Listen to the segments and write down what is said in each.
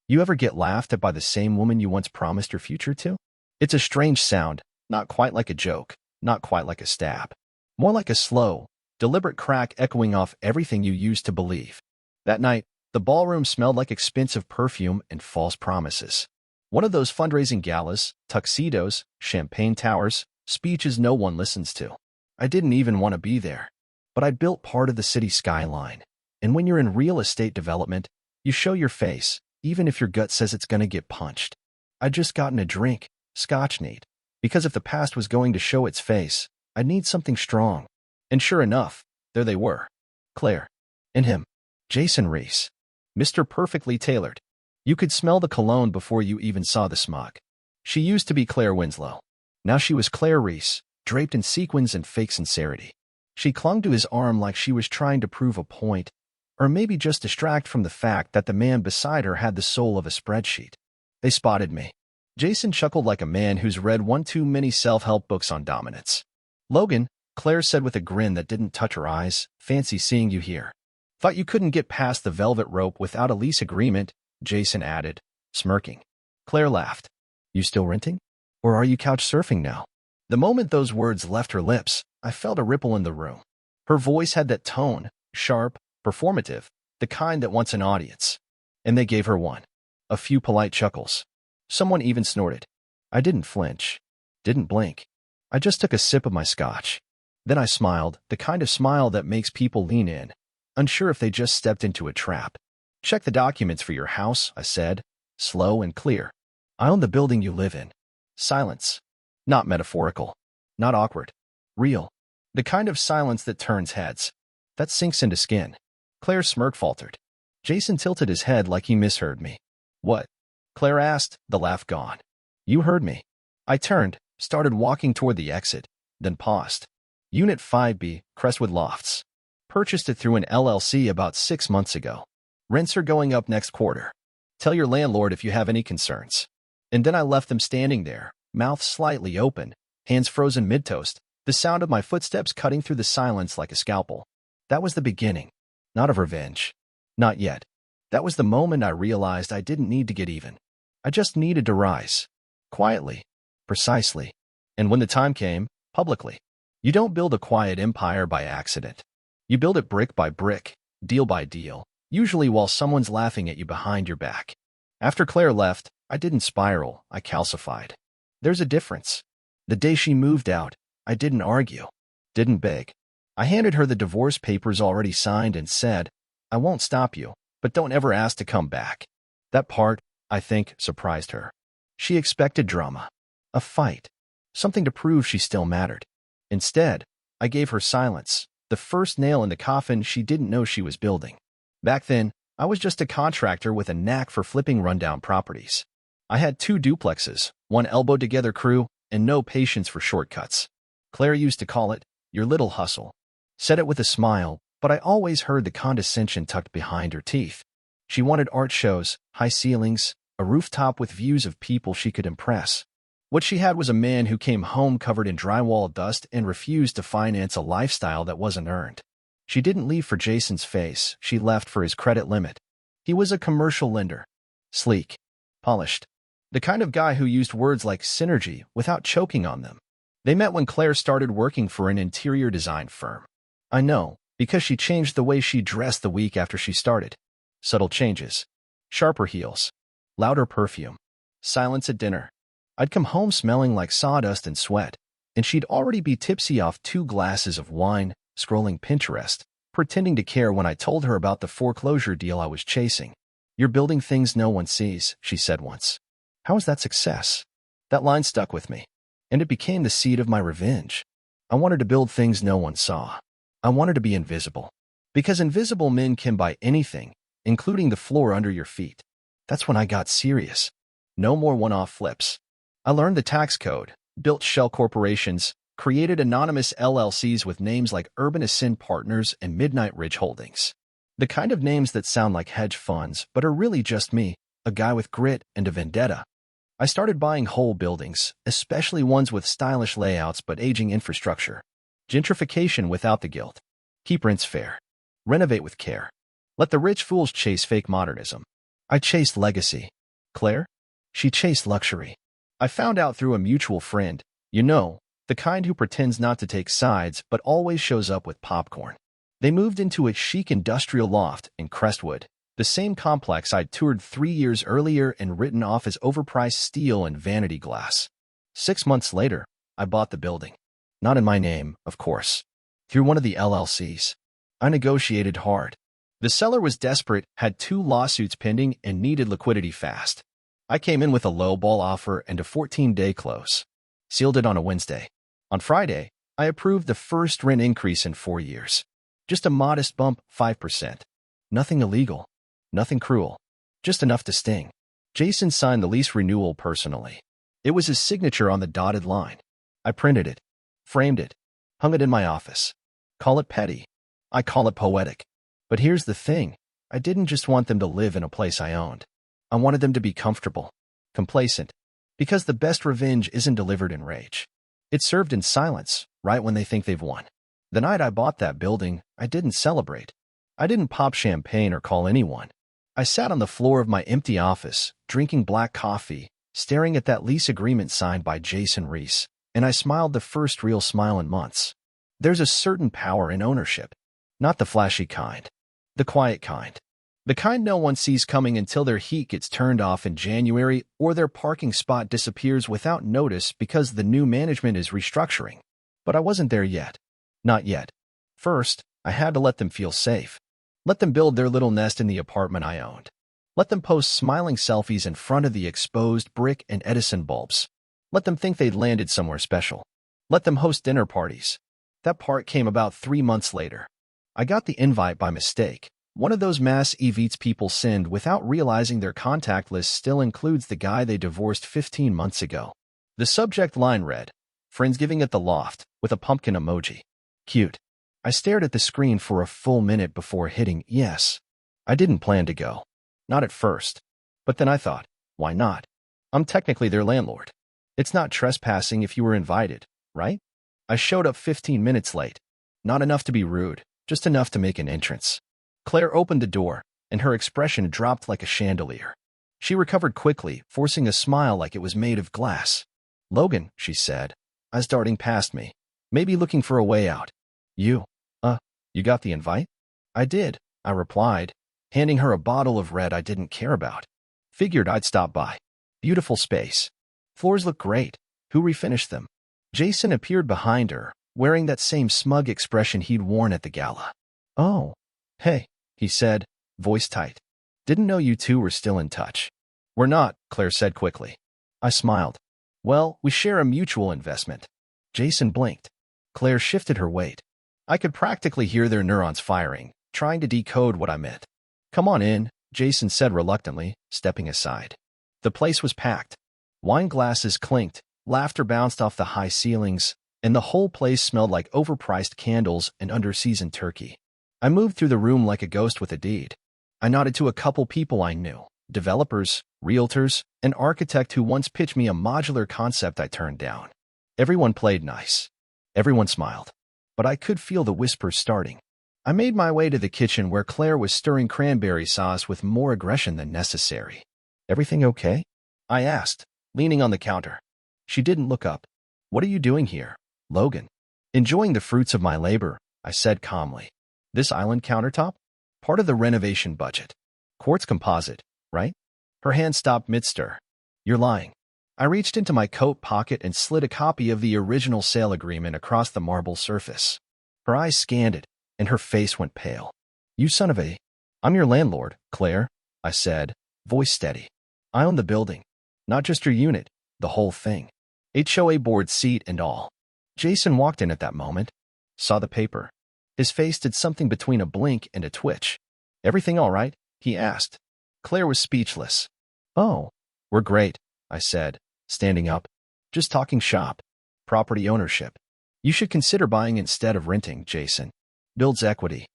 You ever get laughed at by the same woman you once promised your future to? It's a strange sound, not quite like a joke, not quite like a stab. More like a slow, deliberate crack echoing off everything you used to believe. That night, the ballroom smelled like expensive perfume and false promises. One of those fundraising galas, tuxedos, champagne towers, speeches no one listens to. I didn't even want to be there. But I built part of the city skyline. And when you're in real estate development, you show your face, even if your gut says it's going to get punched. I'd just gotten a drink, scotch neat, because if the past was going to show its face, I'd need something strong. And sure enough, there they were. Claire. And him. Jason Reese. Mr. Perfectly Tailored. You could smell the cologne before you even saw the smog. She used to be Claire Winslow. Now she was Claire Reese, draped in sequins and fake sincerity. She clung to his arm like she was trying to prove a point, or maybe just distract from the fact that the man beside her had the soul of a spreadsheet. They spotted me. Jason chuckled like a man who's read one too many self-help books on dominance. Logan, Claire said with a grin that didn't touch her eyes, fancy seeing you here. Thought you couldn't get past the velvet rope without a lease agreement, Jason added, smirking. Claire laughed. You still renting? Or are you couch surfing now? The moment those words left her lips, I felt a ripple in the room. Her voice had that tone, sharp, performative, the kind that wants an audience. And they gave her one. A few polite chuckles. Someone even snorted. I didn't flinch. Didn't blink. I just took a sip of my scotch. Then I smiled, the kind of smile that makes people lean in, unsure if they just stepped into a trap. Check the documents for your house, I said, slow and clear. I own the building you live in. Silence. Not metaphorical. Not awkward. Real. The kind of silence that turns heads. That sinks into skin. Claire's smirk faltered. Jason tilted his head like he misheard me. What? Claire asked, the laugh gone. You heard me. I turned, started walking toward the exit, then paused. Unit 5B, Crestwood Lofts. Purchased it through an LLC about 6 months ago. Rents are going up next quarter. Tell your landlord if you have any concerns. And then I left them standing there, mouth slightly open, hands frozen mid-toast, the sound of my footsteps cutting through the silence like a scalpel. That was the beginning. Not of revenge. Not yet. That was the moment I realized I didn't need to get even. I just needed to rise. Quietly. Precisely. And when the time came, publicly. You don't build a quiet empire by accident. You build it brick by brick, deal by deal, usually while someone's laughing at you behind your back. After Claire left, I didn't spiral, I calcified. There's a difference. The day she moved out, I didn't argue, didn't beg. I handed her the divorce papers already signed and said, I won't stop you, but don't ever ask to come back. That part, I think, surprised her. She expected drama. A fight. Something to prove she still mattered. Instead, I gave her silence, the first nail in the coffin she didn't know she was building. Back then, I was just a contractor with a knack for flipping rundown properties. I had 2 duplexes, 1 elbow-together crew, and no patience for shortcuts. Claire used to call it, your little hustle. Said it with a smile, but I always heard the condescension tucked behind her teeth. She wanted art shows, high ceilings, a rooftop with views of people she could impress. What she had was a man who came home covered in drywall dust and refused to finance a lifestyle that wasn't earned. She didn't leave for Jason's face, she left for his credit limit. He was a commercial lender. Sleek. Polished. The kind of guy who used words like synergy without choking on them. They met when Claire started working for an interior design firm. I know, because she changed the way she dressed the week after she started. Subtle changes. Sharper heels. Louder perfume. Silence at dinner. I'd come home smelling like sawdust and sweat, and she'd already be tipsy off 2 glasses of wine, scrolling Pinterest, pretending to care when I told her about the foreclosure deal I was chasing. You're building things no one sees, she said once. How is that success? That line stuck with me, and it became the seed of my revenge. I wanted to build things no one saw. I wanted to be invisible. Because invisible men can buy anything, including the floor under your feet. That's when I got serious. No more one-off flips. I learned the tax code, built shell corporations, created anonymous LLCs with names like Urban Ascend Partners and Midnight Ridge Holdings. The kind of names that sound like hedge funds, but are really just me, a guy with grit and a vendetta. I started buying whole buildings, especially ones with stylish layouts but aging infrastructure. Gentrification without the guilt. Keep rents fair. Renovate with care. Let the rich fools chase fake modernism. I chased legacy. Claire? She chased luxury. I found out through a mutual friend, you know, the kind who pretends not to take sides but always shows up with popcorn. They moved into a chic industrial loft in Crestwood, the same complex I'd toured 3 years earlier and written off as overpriced steel and vanity glass. 6 months later, I bought the building. Not in my name, of course. Through one of the LLCs. I negotiated hard. The seller was desperate, had 2 lawsuits pending, and needed liquidity fast. I came in with a low-ball offer and a 14-day close. Sealed it on a Wednesday. On Friday, I approved the first rent increase in 4 years. Just a modest bump, 5%. Nothing illegal. Nothing cruel. Just enough to sting. Jason signed the lease renewal personally. It was his signature on the dotted line. I printed it, framed it, hung it in my office. Call it petty. I call it poetic. But here's the thing. I didn't just want them to live in a place I owned. I wanted them to be comfortable, complacent, because the best revenge isn't delivered in rage. It's served in silence, right when they think they've won. The night I bought that building, I didn't celebrate. I didn't pop champagne or call anyone. I sat on the floor of my empty office, drinking black coffee, staring at that lease agreement signed by Jason Reese, and I smiled the first real smile in months. There's a certain power in ownership. Not the flashy kind. The quiet kind. The kind no one sees coming until their heat gets turned off in January or their parking spot disappears without notice because the new management is restructuring. But I wasn't there yet. Not yet. First, I had to let them feel safe. Let them build their little nest in the apartment I owned. Let them post smiling selfies in front of the exposed brick and Edison bulbs. Let them think they'd landed somewhere special. Let them host dinner parties. That part came about 3 months later. I got the invite by mistake. One of those mass evites people send without realizing their contact list still includes the guy they divorced 15 months ago. The subject line read, "Friendsgiving at the Loft," with a pumpkin emoji. Cute. I stared at the screen for a full minute before hitting yes. I didn't plan to go. Not at first. But then I thought, why not? I'm technically their landlord. It's not trespassing if you were invited, right? I showed up 15 minutes late. Not enough to be rude, just enough to make an entrance. Claire opened the door, and her expression dropped like a chandelier. She recovered quickly, forcing a smile like it was made of glass. "Logan," she said, eyes darting past me, maybe looking for a way out. You got the invite?" "I did," I replied, handing her a bottle of red I didn't care about. Figured I'd stop by. Beautiful space. Floors look great. Who refinished them? Jason appeared behind her, wearing that same smug expression he'd worn at the gala. "Oh, hey," he said, voice tight. "Didn't know you two were still in touch." "We're not," Claire said quickly. I smiled. "Well, we share a mutual investment." Jason blinked. Claire shifted her weight. I could practically hear their neurons firing, trying to decode what I meant. "Come on in," Jason said reluctantly, stepping aside. The place was packed. Wine glasses clinked, laughter bounced off the high ceilings, and the whole place smelled like overpriced candles and under-seasoned turkey. I moved through the room like a ghost with a deed. I nodded to a couple people I knew, developers, realtors, an architect who once pitched me a modular concept I turned down. Everyone played nice. Everyone smiled. But I could feel the whispers starting. I made my way to the kitchen where Claire was stirring cranberry sauce with more aggression than necessary. "Everything okay?" I asked, leaning on the counter. She didn't look up. "What are you doing here, Logan?" "Enjoying the fruits of my labor," I said calmly. "This island countertop? Part of the renovation budget. Quartz composite, right?" Her hand stopped mid-stir. "You're lying." I reached into my coat pocket and slid a copy of the original sale agreement across the marble surface. Her eyes scanned it, and her face went pale. "You son of a—" "I'm your landlord, Claire," I said, voice steady. "I own the building. Not just your unit, the whole thing. HOA board seat and all." Jason walked in at that moment. Saw the paper. His face did something between a blink and a twitch. "Everything all right?" he asked. Claire was speechless. "Oh, we're great," I said, standing up. "Just talking shop. Property ownership. You should consider buying instead of renting, Jason. Builds equity."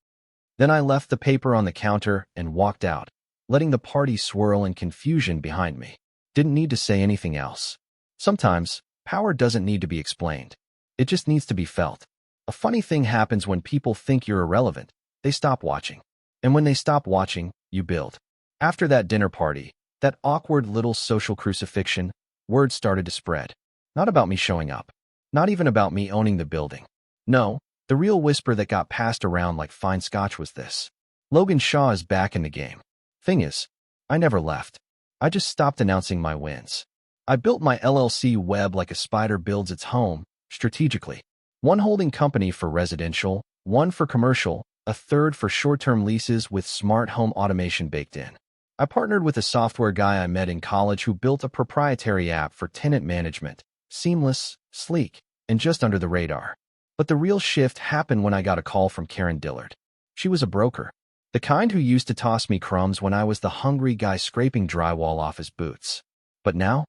Then I left the paper on the counter and walked out, letting the party swirl in confusion behind me. Didn't need to say anything else. Sometimes, power doesn't need to be explained. It just needs to be felt. A funny thing happens when people think you're irrelevant. They stop watching. And when they stop watching, you build. After that dinner party, that awkward little social crucifixion, word started to spread. Not about me showing up. Not even about me owning the building. No, the real whisper that got passed around like fine scotch was this: Logan Shaw is back in the game. Thing is, I never left. I just stopped announcing my wins. I built my LLC web like a spider builds its home, strategically. One holding company for residential, one for commercial, a third for short-term leases with smart home automation baked in. I partnered with a software guy I met in college who built a proprietary app for tenant management, seamless, sleek, and just under the radar. But the real shift happened when I got a call from Karen Dillard. She was a broker, the kind who used to toss me crumbs when I was the hungry guy scraping drywall off his boots. But now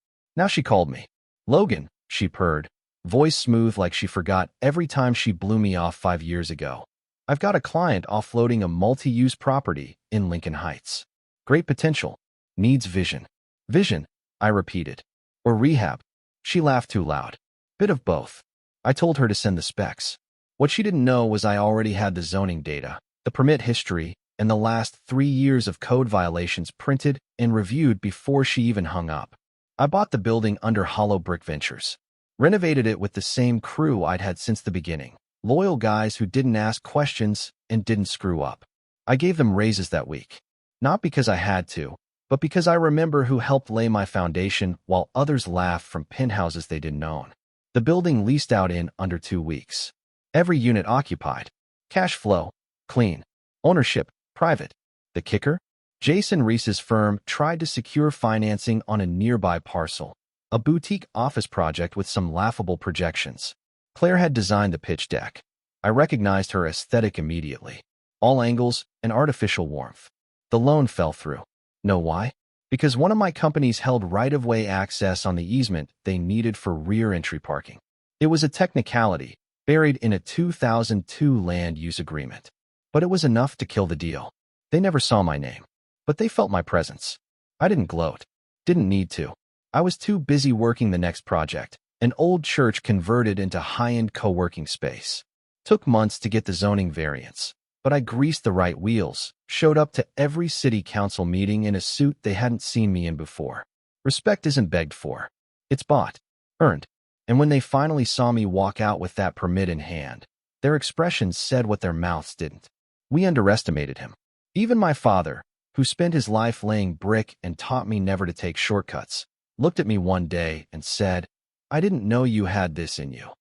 she called me. Logan, she purred, voice smooth like she forgot every time she blew me off 5 years ago. I've got a client offloading a multi-use property in Lincoln Heights. Great potential. Needs vision. Vision, I repeated. Or rehab. She laughed too loud. Bit of both. I told her to send the specs. What she didn't know was I already had the zoning data, the permit history, and the last 3 years of code violations printed and reviewed before she even hung up. I bought the building under Hollow Brick Ventures. Renovated it with the same crew I'd had since the beginning. Loyal guys who didn't ask questions and didn't screw up. I gave them raises that week. Not because I had to, but because I remember who helped lay my foundation while others laughed from penthouses they didn't own. The building leased out in under 2 weeks. Every unit occupied. Cash flow, clean. Ownership, private. The kicker? Jason Reese's firm tried to secure financing on a nearby parcel. A boutique office project with some laughable projections. Claire had designed the pitch deck. I recognized her aesthetic immediately. All angles and artificial warmth. The loan fell through. Know why? Because one of my companies held right-of-way access on the easement they needed for rear entry parking. It was a technicality, buried in a 2002 land use agreement. But it was enough to kill the deal. They never saw my name. But they felt my presence. I didn't gloat. Didn't need to. I was too busy working the next project, an old church converted into high-end co-working space. Took months to get the zoning variance, but I greased the right wheels, showed up to every city council meeting in a suit they hadn't seen me in before. Respect isn't begged for. It's bought, earned. And when they finally saw me walk out with that permit in hand, their expressions said what their mouths didn't. We underestimated him. Even my father, who spent his life laying brick and taught me never to take shortcuts, looked at me one day and said, "I didn't know you had this in you."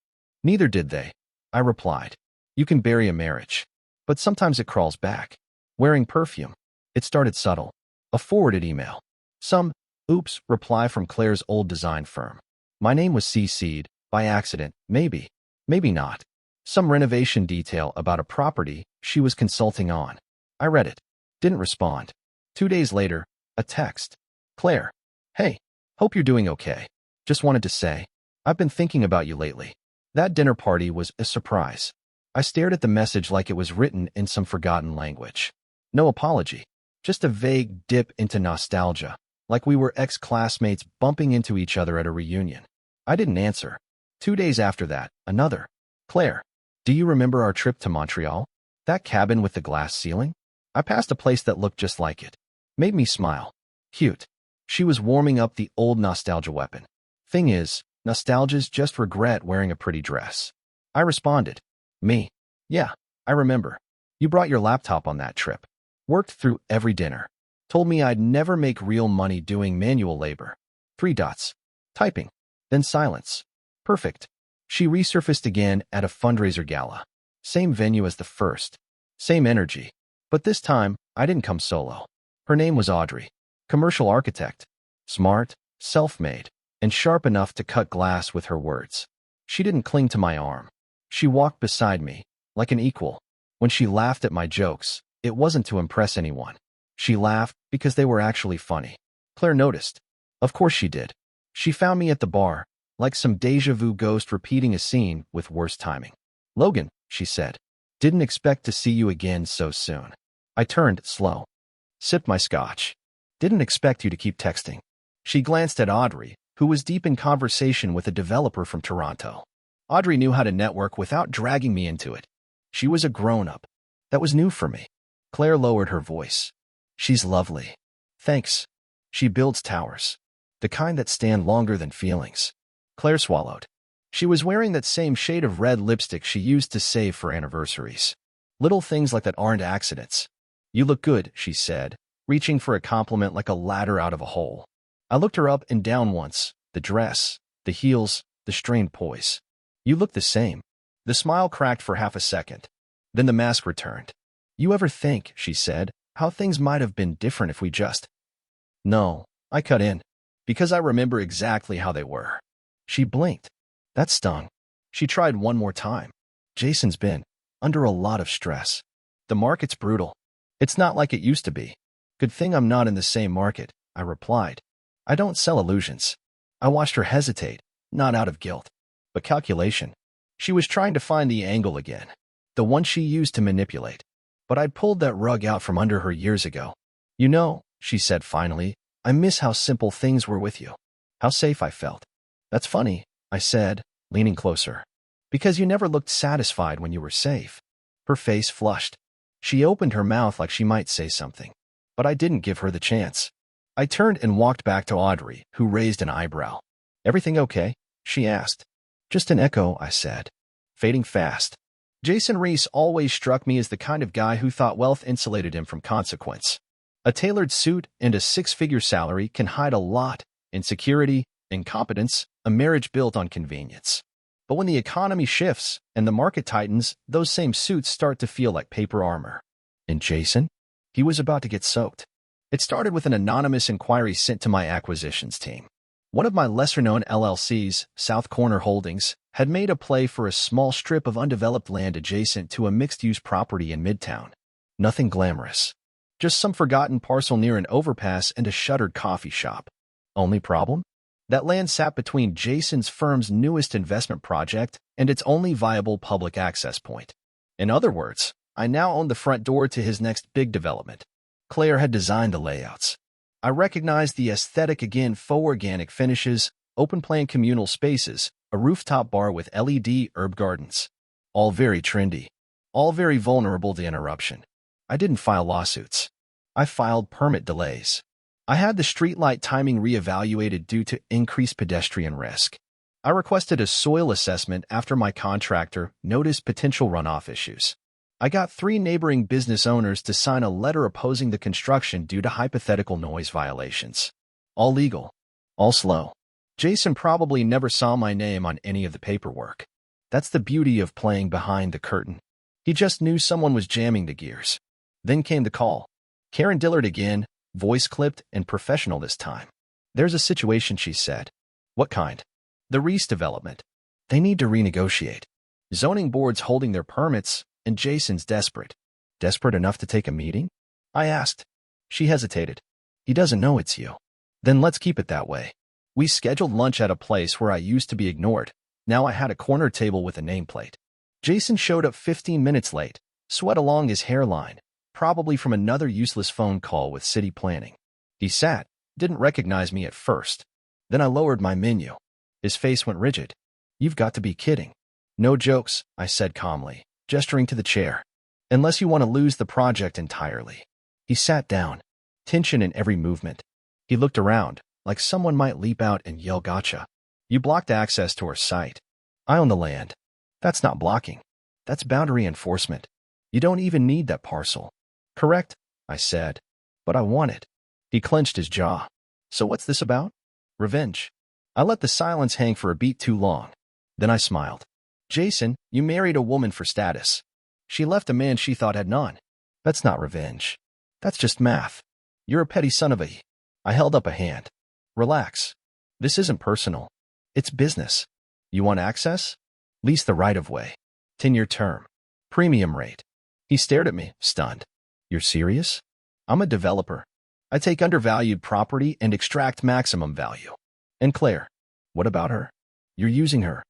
Neither did they. I replied, "You can bury a marriage, but sometimes it crawls back." Wearing perfume. It started subtle. A forwarded email. Some, oops, reply from Claire's old design firm. My name was CC'd, by accident, maybe not. Some renovation detail about a property she was consulting on. I read it. Didn't respond. 2 days later, a text. "Claire. Hey, hope you're doing okay. Just wanted to say, I've been thinking about you lately." That dinner party was a surprise. I stared at the message like it was written in some forgotten language. No apology. Just a vague dip into nostalgia, like we were ex-classmates bumping into each other at a reunion. I didn't answer. 2 days after that, another. "Claire, do you remember our trip to Montreal? That cabin with the glass ceiling? I passed a place that looked just like it. Made me smile. Cute." She was warming up the old nostalgia weapon. Thing is, nostalgia's just regret wearing a pretty dress. I responded. Me? Yeah, I remember. You brought your laptop on that trip. Worked through every dinner. Told me I'd never make real money doing manual labor. 3 dots. Typing. Then silence. Perfect. She resurfaced again at a fundraiser gala. Same venue as the first. Same energy. But this time, I didn't come solo. Her name was Audrey. Commercial architect. Smart, self-made, and sharp enough to cut glass with her words. She didn't cling to my arm. She walked beside me, like an equal. When she laughed at my jokes, it wasn't to impress anyone. She laughed because they were actually funny. Claire noticed. Of course she did. She found me at the bar, like some deja vu ghost repeating a scene with worse timing. "Logan," she said. "Didn't expect to see you again so soon." I turned, slow. Sipped my scotch. "Didn't expect you to keep texting." She glanced at Audrey, who was deep in conversation with a developer from Toronto. Audrey knew how to network without dragging me into it. She was a grown-up. That was new for me. Claire lowered her voice. "She's lovely." Thanks. She builds towers. The kind that stand longer than feelings. Claire swallowed. She was wearing that same shade of red lipstick she used to save for anniversaries. Little things like that aren't accidents. You look good, she said, reaching for a compliment like a ladder out of a hole. I looked her up and down once. The dress, the heels, the strained poise. You look the same. The smile cracked for half a second. Then the mask returned. You ever think, she said, how things might have been different if we just... No, I cut in. Because I remember exactly how they were. She blinked. That stung. She tried one more time. Jason's been under a lot of stress. The market's brutal. It's not like it used to be. Good thing I'm not in the same market, I replied. I don't sell illusions. I watched her hesitate, not out of guilt, but calculation. She was trying to find the angle again, the one she used to manipulate. But I'd pulled that rug out from under her years ago. You know, she said finally, I miss how simple things were with you. How safe I felt. That's funny, I said, leaning closer. Because you never looked satisfied when you were safe. Her face flushed. She opened her mouth like she might say something. But I didn't give her the chance. I turned and walked back to Audrey, who raised an eyebrow. Everything okay? She asked. Just an echo, I said. Fading fast. Jason Reese always struck me as the kind of guy who thought wealth insulated him from consequence. A tailored suit and a six-figure salary can hide a lot: insecurity, incompetence, a marriage built on convenience. But when the economy shifts and the market tightens, those same suits start to feel like paper armor. And Jason? He was about to get soaked. It started with an anonymous inquiry sent to my acquisitions team. One of my lesser-known LLCs, South Corner Holdings, had made a play for a small strip of undeveloped land adjacent to a mixed-use property in Midtown. Nothing glamorous. Just some forgotten parcel near an overpass and a shuttered coffee shop. Only problem? That land sat between Jason's firm's newest investment project and its only viable public access point. In other words, I now owned the front door to his next big development. Claire had designed the layouts. I recognized the aesthetic again: faux organic finishes, open-plan communal spaces, a rooftop bar with LED herb gardens. All very trendy. All very vulnerable to interruption. I didn't file lawsuits. I filed permit delays. I had the streetlight timing reevaluated due to increased pedestrian risk. I requested a soil assessment after my contractor noticed potential runoff issues. I got 3 neighboring business owners to sign a letter opposing the construction due to hypothetical noise violations. All legal. All slow. Jason probably never saw my name on any of the paperwork. That's the beauty of playing behind the curtain. He just knew someone was jamming the gears. Then came the call. Karen Dillard again, voice clipped and professional this time. There's a situation, she said. What kind? The Reese development. They need to renegotiate. Zoning board's holding their permits, and Jason's desperate. Desperate enough to take a meeting? I asked. She hesitated. He doesn't know it's you. Then let's keep it that way. We scheduled lunch at a place where I used to be ignored. Now I had a corner table with a nameplate. Jason showed up 15 minutes late, sweat along his hairline, probably from another useless phone call with city planning. He sat, didn't recognize me at first. Then I lowered my menu. His face went rigid. You've got to be kidding. No jokes, I said calmly, gesturing to the chair. Unless you want to lose the project entirely. He sat down, tension in every movement. He looked around, like someone might leap out and yell gotcha. You blocked access to our site. I own the land. That's not blocking. That's boundary enforcement. You don't even need that parcel. Correct, I said. But I want it. He clenched his jaw. So what's this about? Revenge. I let the silence hang for a beat too long. Then I smiled. Jason, you married a woman for status. She left a man she thought had none. That's not revenge. That's just math. You're a petty son of a... I held up a hand. Relax. This isn't personal. It's business. You want access? Lease the right-of-way. 10-year term. Premium rate. He stared at me, stunned. You're serious? I'm a developer. I take undervalued property and extract maximum value. And Claire, what about her? You're using her.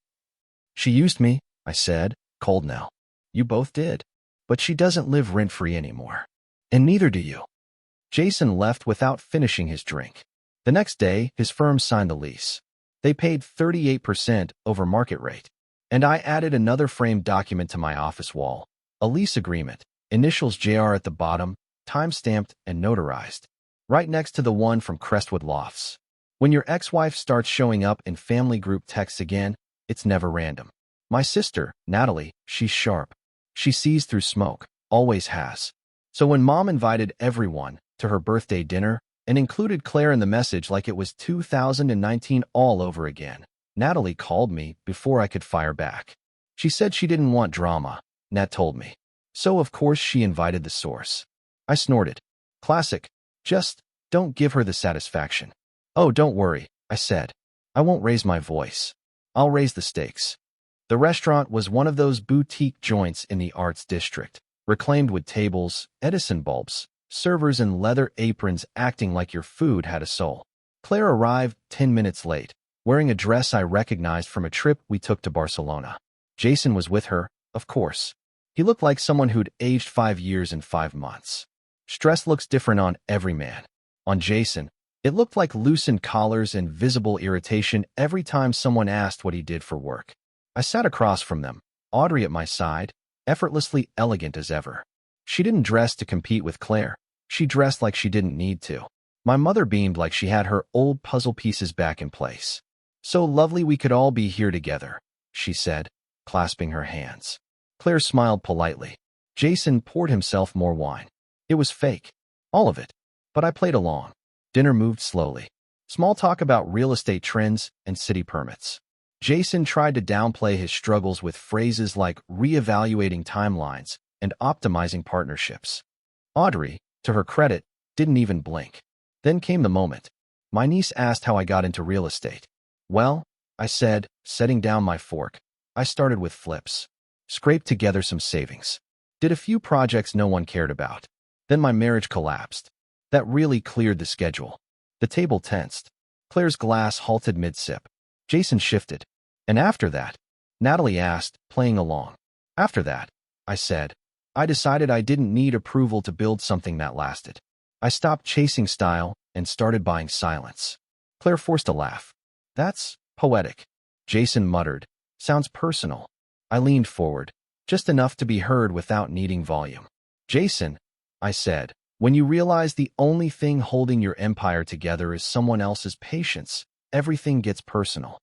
She used me, I said, cold now. You both did. But she doesn't live rent-free anymore. And neither do you. Jason left without finishing his drink. The next day, his firm signed the lease. They paid 38% over market rate. And I added another framed document to my office wall. A lease agreement, initials JR at the bottom, time-stamped and notarized. right next to the one from Crestwood Lofts. When your ex-wife starts showing up in family group texts again, it's never random. My sister, Natalie, she's sharp. She sees through smoke, always has. So when Mom invited everyone to her birthday dinner and included Claire in the message like it was 2019 all over again, Natalie called me before I could fire back. She said she didn't want drama, Nat told me. So of course she invited the source. I snorted. Classic. Just don't give her the satisfaction. Oh, don't worry, I said. I won't raise my voice. I'll raise the stakes. The restaurant was one of those boutique joints in the Arts District, reclaimed wood tables, Edison bulbs, servers in leather aprons acting like your food had a soul. Claire arrived 10 minutes late, wearing a dress I recognized from a trip we took to Barcelona. Jason was with her, of course. He looked like someone who'd aged 5 years in 5 months. Stress looks different on every man. On Jason, it looked like loosened collars and visible irritation every time someone asked what he did for work. I sat across from them, Audrey at my side, effortlessly elegant as ever. She didn't dress to compete with Claire. She dressed like she didn't need to. My mother beamed like she had her old puzzle pieces back in place. So lovely we could all be here together, she said, clasping her hands. Claire smiled politely. Jason poured himself more wine. It was fake. All of it. But I played along. Dinner moved slowly. Small talk about real estate trends and city permits. Jason tried to downplay his struggles with phrases like reevaluating timelines and optimizing partnerships. Audrey, to her credit, didn't even blink. Then came the moment. My niece asked how I got into real estate. Well, I said, setting down my fork. I started with flips. Scraped together some savings. Did a few projects no one cared about. Then my marriage collapsed. That really cleared the schedule. The table tensed. Claire's glass halted mid-sip. Jason shifted. And after that? Natalie asked, playing along. After that, I said, I decided I didn't need approval to build something that lasted. I stopped chasing style and started buying silence. Claire forced a laugh. That's poetic. Jason muttered. Sounds personal. I leaned forward, just enough to be heard without needing volume. Jason, I said, when you realize the only thing holding your empire together is someone else's patience, everything gets personal.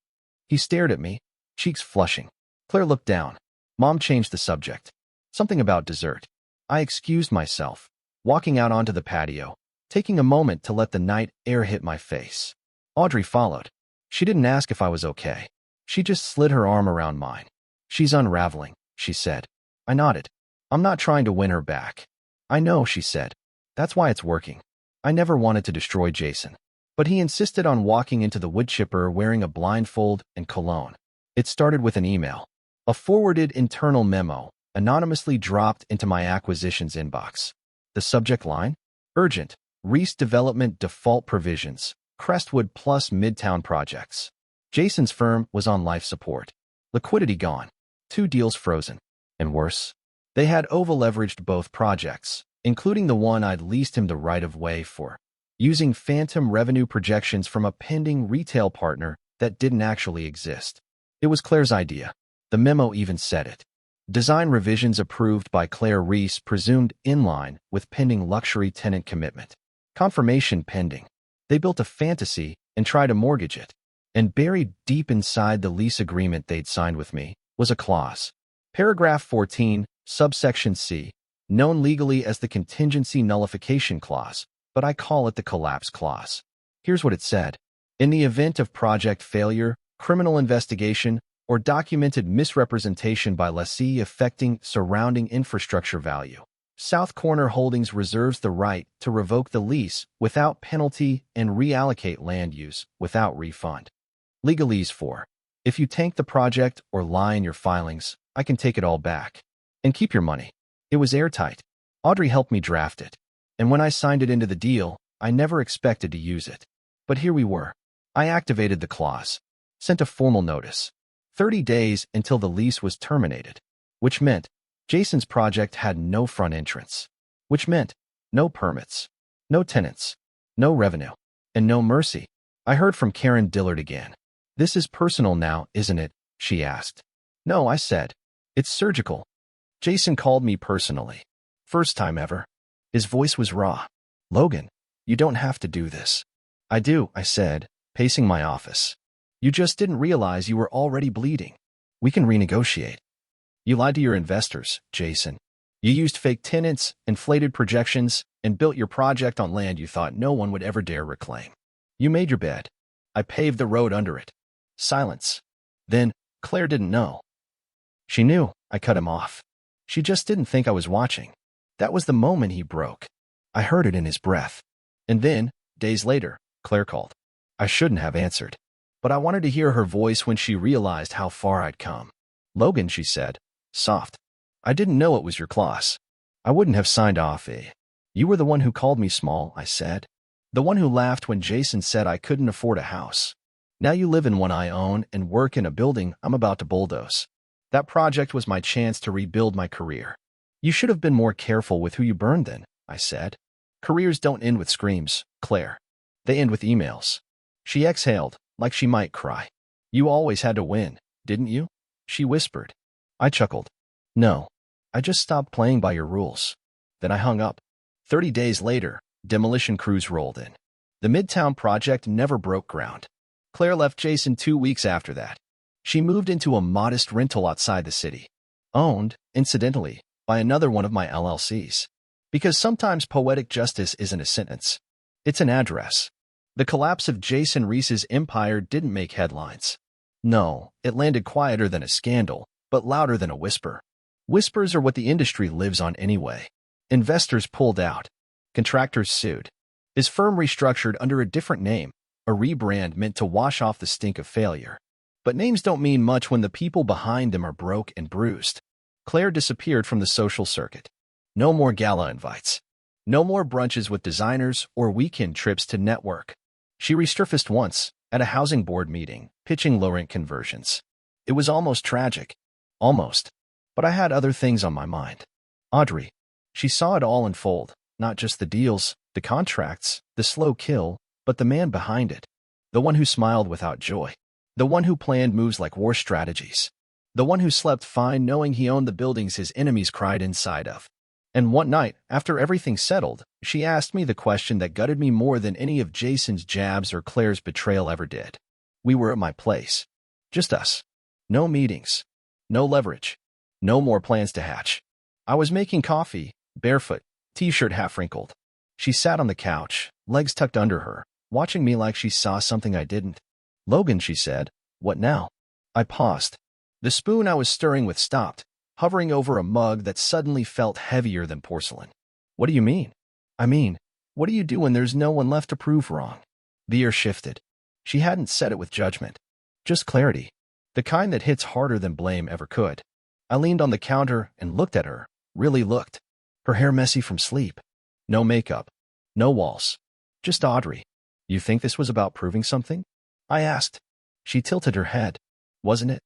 He stared at me, cheeks flushing. Claire looked down. Mom changed the subject. Something about dessert. I excused myself, walking out onto the patio, taking a moment to let the night air hit my face. Audrey followed. She didn't ask if I was okay. She just slid her arm around mine. She's unraveling, she said. I nodded. I'm not trying to win her back. I know, she said. That's why it's working. I never wanted to destroy Jason. But he insisted on walking into the wood chipper wearing a blindfold and cologne. It started with an email. A forwarded internal memo, anonymously dropped into my acquisitions inbox. The subject line? Urgent. Reese Development Default Provisions. Crestwood plus Midtown Projects. Jason's firm was on life support. Liquidity gone. 2 deals frozen. And worse, they had over-leveraged both projects, including the one I'd leased him the right-of-way for, using phantom revenue projections from a pending retail partner that didn't actually exist. It was Claire's idea. The memo even said it. Design revisions approved by Claire Reese presumed in line with pending luxury tenant commitment. Confirmation pending. They built a fantasy and tried to mortgage it. And buried deep inside the lease agreement they'd signed with me was a clause. Paragraph 14, subsection C, known legally as the contingency nullification clause, but I call it the collapse clause. Here's what it said. In the event of project failure, criminal investigation, or documented misrepresentation by lessee affecting surrounding infrastructure value, South Corner Holdings reserves the right to revoke the lease without penalty and reallocate land use without refund. Legalese for, if you tank the project or lie in your filings, I can take it all back. And keep your money. It was airtight. Audrey helped me draft it. And when I signed it into the deal, I never expected to use it. But here we were. I activated the clause. Sent a formal notice. 30 days until the lease was terminated. Which meant Jason's project had no front entrance. Which meant no permits. No tenants. No revenue. And no mercy. I heard from Karen Dillard again. This is personal now, isn't it? She asked. No, I said. It's surgical. Jason called me personally. First time ever. His voice was raw. Logan, You don't have to do this. I do, I said, pacing my office. You just didn't realize you were already bleeding. We can renegotiate. You lied to your investors, Jason. You used fake tenants, inflated projections, and built your project on land you thought no one would ever dare reclaim. You made your bed. I paved the road under it. Silence. Then, Claire didn't know. She knew. I cut him off. She just didn't think I was watching. That was the moment he broke. I heard it in his breath. And then, days later, Claire called. I shouldn't have answered. But I wanted to hear her voice when she realized how far I'd come. Logan, she said, soft. I didn't know it was your clause. I wouldn't have signed off. You were the one who called me small, I said. The one who laughed when Jason said I couldn't afford a house. Now you live in one I own and work in a building I'm about to bulldoze. That project was my chance to rebuild my career. You should have been more careful with who you burned then, I said. Careers don't end with screams, Claire. They end with emails. She exhaled, like she might cry. You always had to win, didn't you? She whispered. I chuckled. No, I just stopped playing by your rules. Then I hung up. 30 days later, demolition crews rolled in. The Midtown project never broke ground. Claire left Jason 2 weeks after that. She moved into a modest rental outside the city. Owned, incidentally, by another one of my LLCs. Because sometimes poetic justice isn't a sentence. It's an address. The collapse of Jason Reese's empire didn't make headlines. No, it landed quieter than a scandal, but louder than a whisper. Whispers are what the industry lives on anyway. Investors pulled out. Contractors sued. His firm restructured under a different name, a rebrand meant to wash off the stink of failure. But names don't mean much when the people behind them are broke and bruised. Claire disappeared from the social circuit. No more gala invites. No more brunches with designers or weekend trips to network. She resurfaced once, at a housing board meeting, pitching low-rent conversions. It was almost tragic. Almost. But I had other things on my mind. Audrey. She saw it all unfold, not just the deals, the contracts, the slow kill, but the man behind it. The one who smiled without joy. The one who planned moves like war strategies. The one who slept fine knowing he owned the buildings his enemies cried inside of. And one night, after everything settled, she asked me the question that gutted me more than any of Jason's jabs or Claire's betrayal ever did. We were at my place. Just us. No meetings. No leverage. No more plans to hatch. I was making coffee, barefoot, t-shirt half wrinkled. She sat on the couch, legs tucked under her, watching me like she saw something I didn't. Logan, she said, what now? I paused. The spoon I was stirring with stopped, hovering over a mug that suddenly felt heavier than porcelain. What do you mean? I mean, what do you do when there's no one left to prove wrong? The air shifted. She hadn't said it with judgment. Just clarity. The kind that hits harder than blame ever could. I leaned on the counter and looked at her, really looked. Her hair messy from sleep. No makeup. No walls. Just Audrey. You think this was about proving something? I asked. She tilted her head. Wasn't it?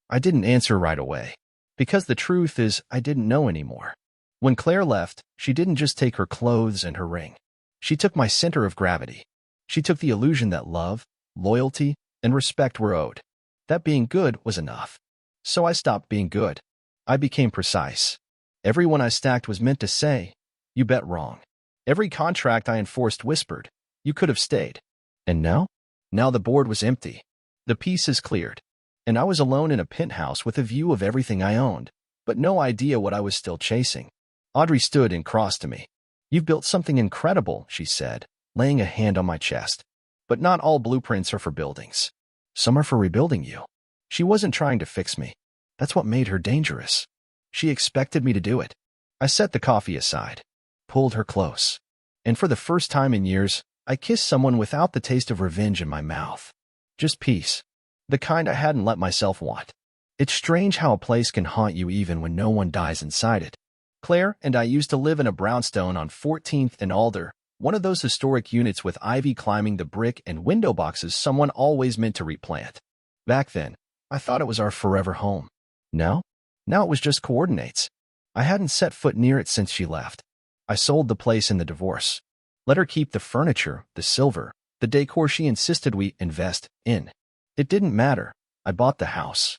I didn't answer right away. Because the truth is, I didn't know anymore. When Claire left, she didn't just take her clothes and her ring. She took my center of gravity. She took the illusion that love, loyalty, and respect were owed. That being good was enough. So I stopped being good. I became precise. Everyone I stacked was meant to say, you bet wrong. Every contract I enforced whispered, you could have stayed. And now? Now the board was empty. The pieces cleared. And I was alone in a penthouse with a view of everything I owned, but no idea what I was still chasing. Audrey stood and crossed to me. You've built something incredible, she said, laying a hand on my chest. But not all blueprints are for buildings. Some are for rebuilding you. She wasn't trying to fix me. That's what made her dangerous. She expected me to do it. I set the coffee aside, pulled her close. And for the first time in years, I kissed someone without the taste of revenge in my mouth. Just peace. The kind I hadn't let myself want. It's strange how a place can haunt you even when no one dies inside it. Claire and I used to live in a brownstone on 14th and Alder, one of those historic units with ivy climbing the brick and window boxes someone always meant to replant. Back then, I thought it was our forever home. Now it was just coordinates. I hadn't set foot near it since she left. I sold the place in the divorce. Let her keep the furniture, the silver, the decor she insisted we invest in. It didn't matter. I bought the house.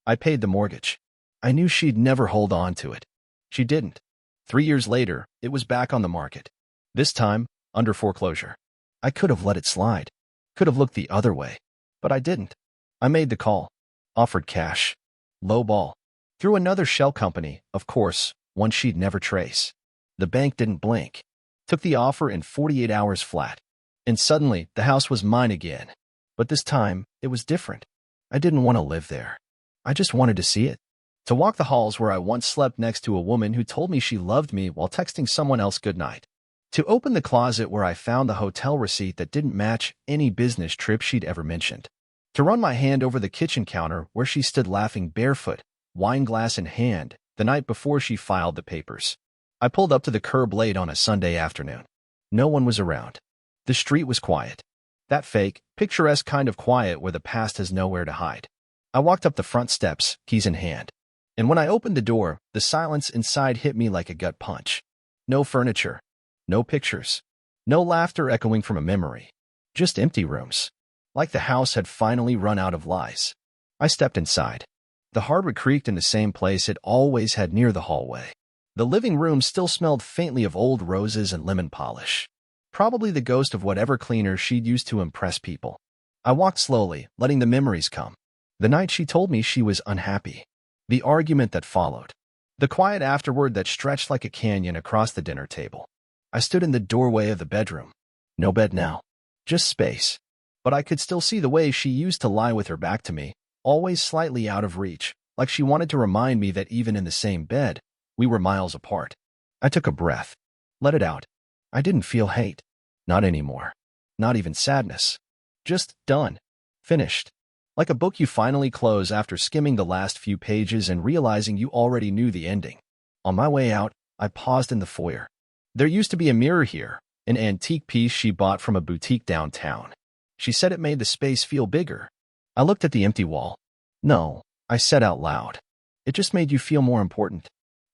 I paid the mortgage. I knew she'd never hold on to it. She didn't. 3 years later, it was back on the market. This time, under foreclosure. I could have let it slide. Could have looked the other way. But I didn't. I made the call. Offered cash. Low ball. Through another shell company, of course, one she'd never trace. The bank didn't blink. Took the offer in 48 hours flat. And suddenly, the house was mine again. But this time, it was different. I didn't want to live there. I just wanted to see it. To walk the halls where I once slept next to a woman who told me she loved me while texting someone else goodnight. To open the closet where I found the hotel receipt that didn't match any business trip she'd ever mentioned. To run my hand over the kitchen counter where she stood laughing barefoot, wine glass in hand, the night before she filed the papers. I pulled up to the curb late on a Sunday afternoon. No one was around. The street was quiet. That fake, picturesque kind of quiet where the past has nowhere to hide. I walked up the front steps, keys in hand. And when I opened the door, the silence inside hit me like a gut punch. No furniture. No pictures. No laughter echoing from a memory. Just empty rooms. Like the house had finally run out of lies. I stepped inside. The hardwood creaked in the same place it always had near the hallway. The living room still smelled faintly of old roses and lemon polish. Probably the ghost of whatever cleaner she'd used to impress people. I walked slowly, letting the memories come. The night she told me she was unhappy. The argument that followed. The quiet afterward that stretched like a canyon across the dinner table. I stood in the doorway of the bedroom. No bed now. Just space. But I could still see the way she used to lie with her back to me, always slightly out of reach, like she wanted to remind me that even in the same bed, we were miles apart. I took a breath. Let it out. I didn't feel hate. Not anymore. Not even sadness. Just done. Finished. Like a book you finally close after skimming the last few pages and realizing you already knew the ending. On my way out, I paused in the foyer. There used to be a mirror here, an antique piece she bought from a boutique downtown. She said it made the space feel bigger. I looked at the empty wall. No, I said out loud. It just made you feel more important.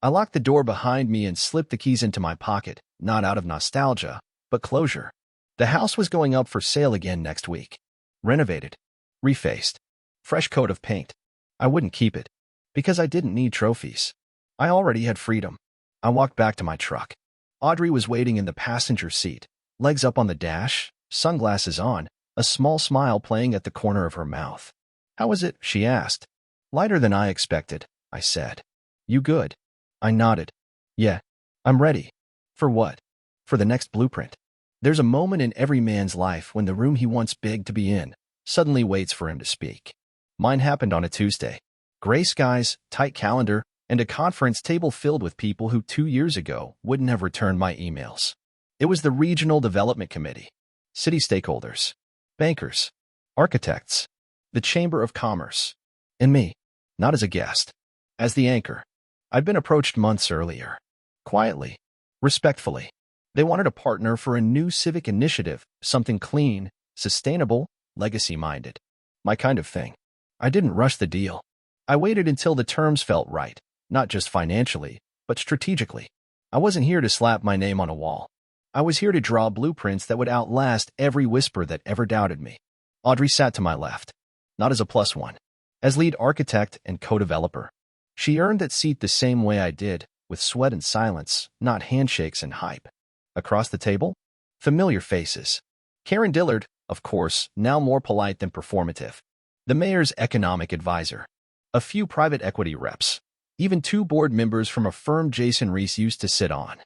I locked the door behind me and slipped the keys into my pocket, not out of nostalgia, but closure. The house was going up for sale again next week. Renovated. Refaced. Fresh coat of paint. I wouldn't keep it. Because I didn't need trophies. I already had freedom. I walked back to my truck. Audrey was waiting in the passenger seat, legs up on the dash, sunglasses on, a small smile playing at the corner of her mouth. How is it? She asked. Lighter than I expected, I said. You good? I nodded. Yeah, I'm ready. For what? For the next blueprint. There's a moment in every man's life when the room he wants big to be in suddenly waits for him to speak. Mine happened on a Tuesday. Gray skies, tight calendar, and a conference table filled with people who 2 years ago wouldn't have returned my emails. It was the Regional Development Committee, city stakeholders, bankers, architects, the Chamber of Commerce, and me, not as a guest, as the anchor. I'd been approached months earlier. Quietly, respectfully. They wanted a partner for a new civic initiative, something clean, sustainable, legacy-minded. My kind of thing. I didn't rush the deal. I waited until the terms felt right, not just financially, but strategically. I wasn't here to slap my name on a wall. I was here to draw blueprints that would outlast every whisper that ever doubted me. Audrey sat to my left, not as a plus one, as lead architect and co-developer. She earned that seat the same way I did, with sweat and silence, not handshakes and hype. Across the table, familiar faces. Karen Dillard, of course, now more polite than performative. The mayor's economic advisor. A few private equity reps. Even 2 board members from a firm Jason Reese used to sit on.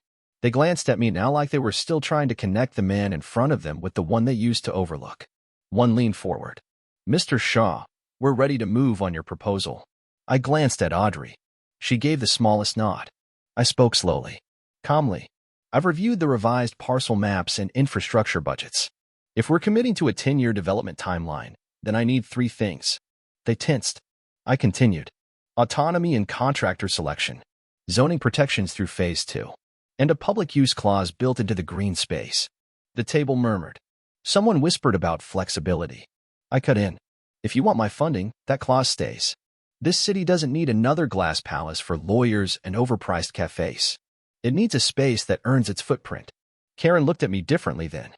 They glanced at me now like they were still trying to connect the man in front of them with the one they used to overlook. One leaned forward. Mr. Shaw, we're ready to move on your proposal. I glanced at Audrey. She gave the smallest nod. I spoke slowly, calmly. I've reviewed the revised parcel maps and infrastructure budgets. If we're committing to a 10-year development timeline, then I need 3 things. They tensed. I continued. Autonomy and contractor selection, zoning protections through Phase 2, and a public use clause built into the green space. The table murmured. Someone whispered about flexibility. I cut in. If you want my funding, that clause stays. This city doesn't need another glass palace for lawyers and overpriced cafes. It needs a space that earns its footprint. Karen looked at me differently then.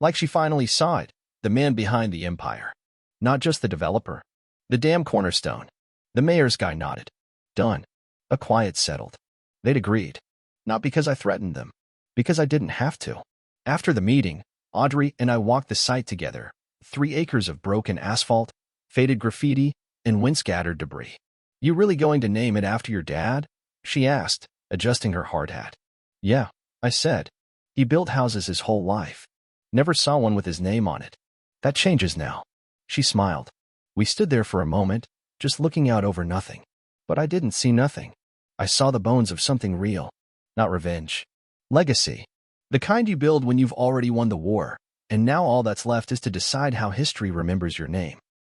Like she finally saw it, the man behind the empire. Not just the developer. The damn cornerstone. The mayor's guy nodded. Done. A quiet settled. They'd agreed. Not because I threatened them. Because I didn't have to. After the meeting, Audrey and I walked the site together. 3 acres of broken asphalt, faded graffiti, and wind-scattered debris. You really going to name it after your dad? She asked, adjusting her hard hat. Yeah, I said. He built houses his whole life. Never saw one with his name on it. That changes now. She smiled. We stood there for a moment, just looking out over nothing. But I didn't see nothing. I saw the bones of something real. Not revenge. Legacy. The kind you build when you've already won the war, and now all that's left is to decide how history remembers your name.